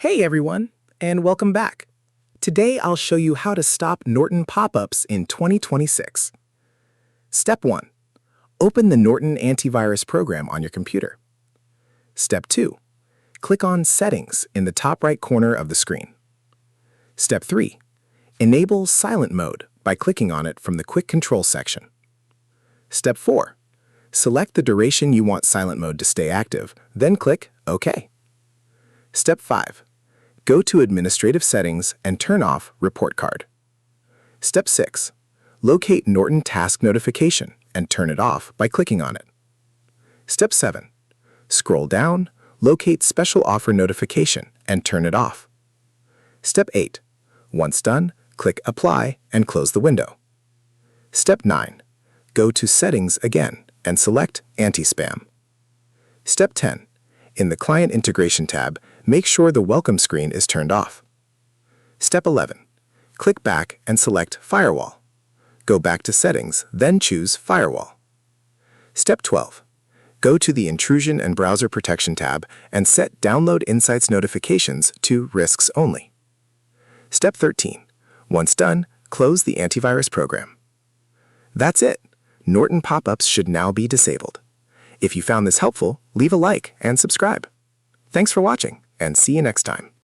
Hey everyone, and welcome back. Today I'll show you how to stop Norton pop-ups in 2026. Step 1. Open the Norton antivirus program on your computer. Step 2. Click on Settings in the top right corner of the screen. Step 3. Enable Silent Mode by clicking on it from the Quick Control section. Step 4. Select the duration you want Silent Mode to stay active, then click OK. Step 5. Go to Administrative Settings and turn off Report Card. Step 6. Locate Norton Task Notification and turn it off by clicking on it. Step 7. Scroll down, locate Special Offer Notification and turn it off. Step 8. Once done, click Apply and close the window. Step 9. Go to Settings again and select Anti-Spam. Step 10. In the Client Integration tab, make sure the welcome screen is turned off. Step 11. Click back and select Firewall. Go back to Settings, then choose Firewall. Step 12. Go to the Intrusion and Browser Protection tab and set Download Insights notifications to Risks Only. Step 13. Once done, close the antivirus program. That's it. Norton pop-ups should now be disabled. If you found this helpful, leave a like and subscribe. Thanks for watching, and see you next time.